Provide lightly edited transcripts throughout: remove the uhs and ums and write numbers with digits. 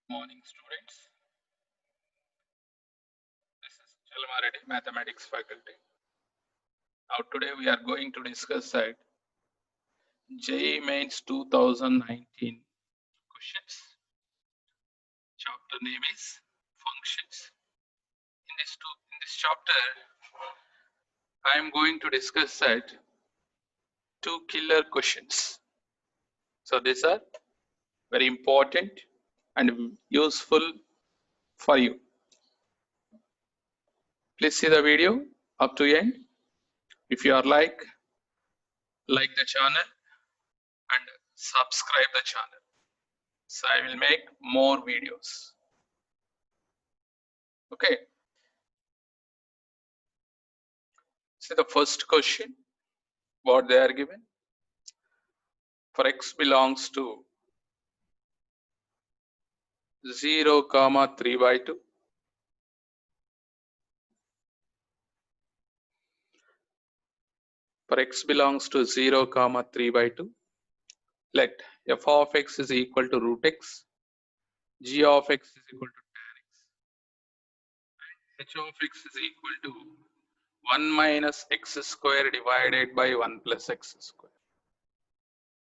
Morning, students. This is Chalmareddy, Mathematics faculty. Now, today we are going to discuss that JEE Mains 2019 questions. Chapter name is Functions. In this chapter, I am going to discuss that two killer questions. So these are very important and useful for you. Please see the video up to end. If you are like the channel and subscribe the channel. So I will make more videos. Okay. So the first question, what they are given, for x belongs to 0 comma 3 by 2. For x belongs to 0 comma 3 by 2, let f of x is equal to root x, g of x is equal to tan x, and h of x is equal to 1 minus x square divided by 1 plus x square.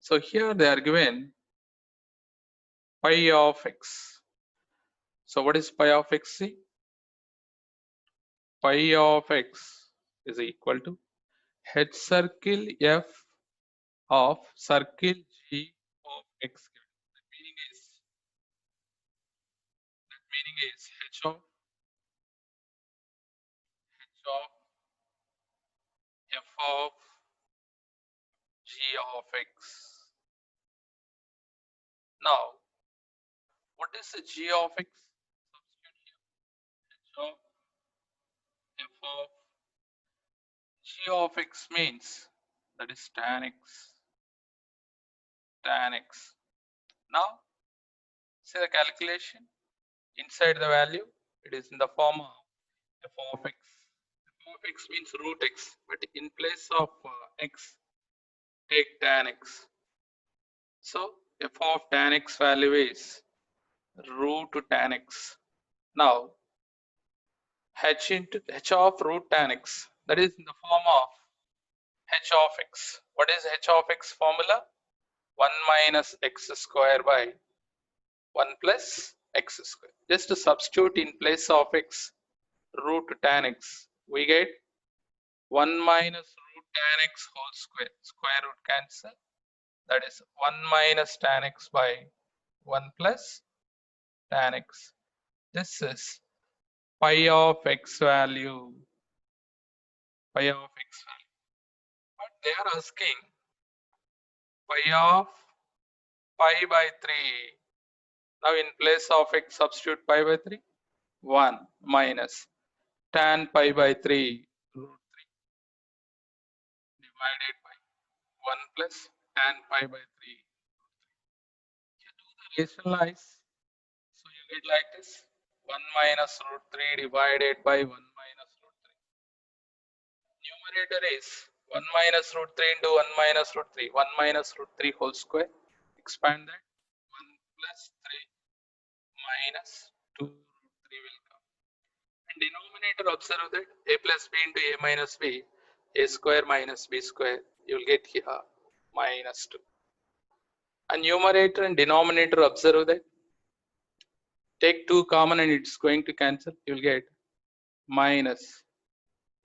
So here they are given pi of x. So what is pi of x? See, pi of x is equal to h circle f of circle g of x. That meaning is h of f of g of x. Now, what is the g of x? Substitute here. H of f of g of x means that is tan x. Tan x. Now, see the calculation. Inside the value, it is in the form of f of x. F of x means root x, but in place of x, take tan x. So f of tan x value is root tan x. Now h of root tan x, that is in the form of h of x. What is h of x formula? 1 minus x square by 1 plus x square. Just to substitute in place of x root tan x, we get 1 minus root tan x whole square. Square root cancel. That is 1 minus tan x by 1 plus tan x. This is pi of x value. Pi of x value. But they are asking pi of pi by 3. Now in place of x substitute pi by 3. 1 minus tan pi by 3 root 3 divided by 1 plus tan pi by 3. You do the rationalize. So you get like this. 1 minus root 3 divided by 1 minus root 3. Numerator is 1 minus root 3 into 1 minus root 3. 1 minus root 3 whole square. Expand that. 1 plus 3 minus 2 root 3 will come. And denominator, observe that a plus b into a minus b, a square minus b square. You will get here minus 2. And numerator and denominator, observe that. Take 2 common and it's going to cancel. You will get minus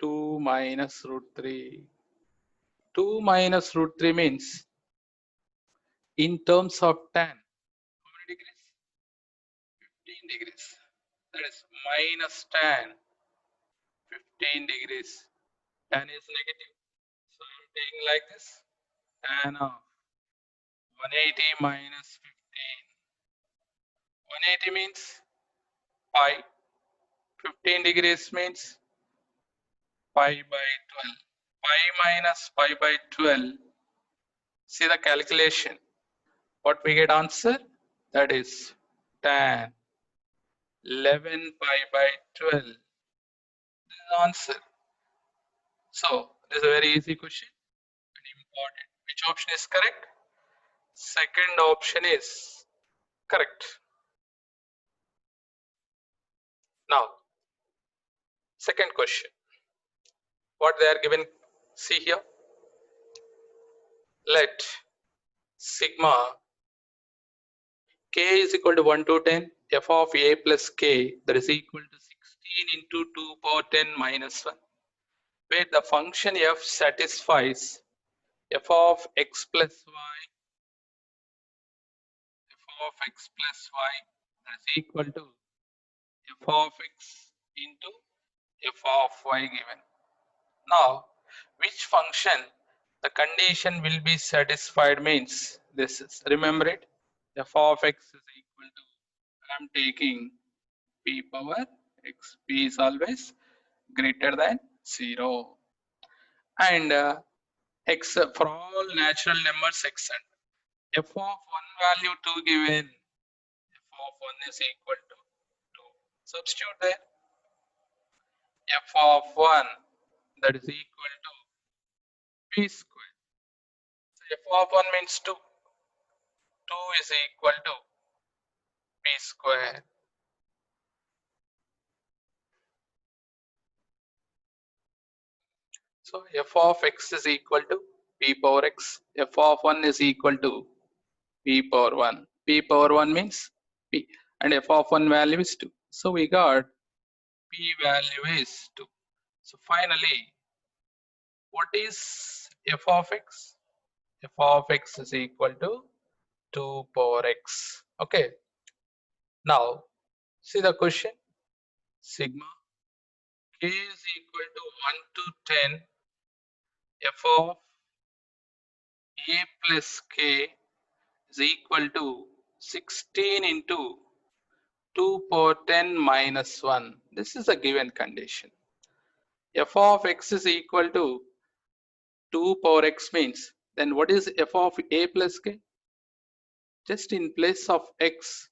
2 minus root 3. 2 minus root 3 means in terms of tan, how many degrees? 15 degrees. That is minus tan 15 degrees. Tan is negative. So I am taking like this. Tan of 180 minus 15. 180 means pi. 15 degrees means pi by 12. Pi minus pi by 12. See the calculation. What we get answer? That is tan 11 pi by 12. This is the answer. So this is a very easy question and important. Which option is correct? Second option is correct. Now, second question. What they are given, see here. Let sigma k is equal to 1 to 10, f of a plus k, that is equal to 16 into 2 power 10 minus 1, where the function f satisfies f of x plus y, f of x plus y, that is equal to f of x into f of y given. Now, which function the condition will be satisfied means this is, remember it, f of x is equal to, I am taking p power x, p is always greater than 0, and x for all natural numbers x, and f of one value 2 given, f of 1 is equal to 2. Substitute there, f of 1, that is equal to p square. So f of 1 means 2. 2 is equal to p square. So f of x is equal to p power x. F of 1 is equal to p power 1. P power 1 means p, and f of 1 value is 2. So we got p value is 2. So finally, what is f of x? F of x is equal to 2 power x. Okay. Now, see the question. Sigma k is equal to 1 to 10 f of a plus k is equal to 16 into 2 power 10 minus 1. This is a given condition. F of x is equal to 2 power x means, then what is f of a plus k? Just in place of x,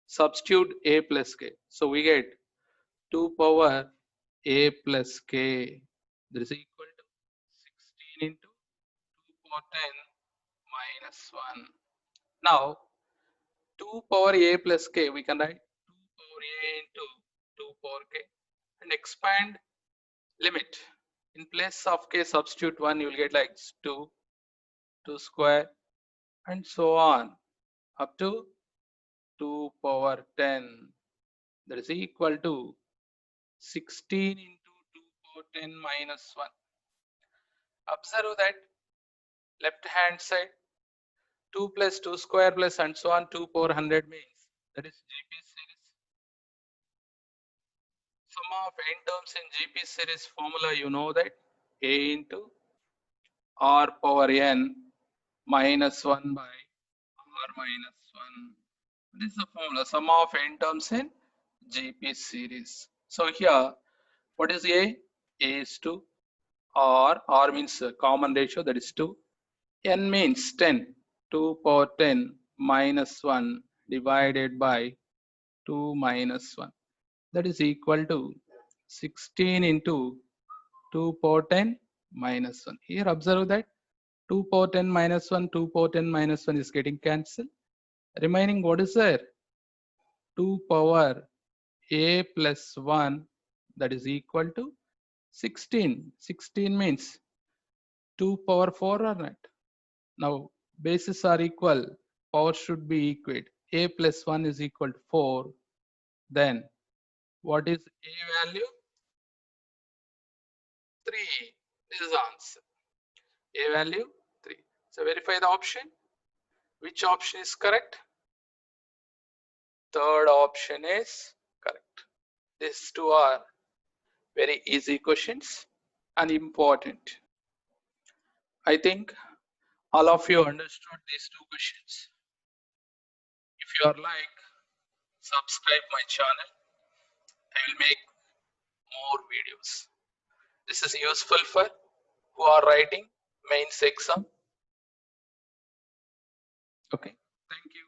substitute a plus k. So we get 2 power a plus k, that is equal to 16 into 2 power 10 minus 1. Now 2 power a plus k, we can write 2 power a into 2 power k and expand limit. In place of k, substitute 1, you will get like 2, 2 square, and so on up to 2 power 10, that is equal to 16 into 2 power 10 minus 1. Observe that left hand side 2 plus 2 square plus and so on 2 power 100 means, that is GP series. Sum of n terms in GP series formula, you know that a into r power n minus 1 by r minus 1. This is the formula, sum of n terms in GP series. So here, what is a? A is 2, r means common ratio, that is 2. N means 10, 2 power 10 minus 1 divided by 2 minus 1. That is equal to 16 into 2 power 10 minus 1. Here observe that 2 power 10 minus 1, 2 power 10 minus 1 is getting cancelled. Remaining what is there? 2 power a plus 1, that is equal to 16. 16 means 2 power 4 or not? Now bases are equal, power should be equate. A plus 1 is equal to 4. Then what is a value? 3. This is the answer. A value 3. So verify the option. Which option is correct? Third option is correct. These two are very easy questions and important. I think all of you understood these two questions. If you are like, subscribe my channel. I will make more videos. This is useful for who are writing mains exam. Okay, thank you.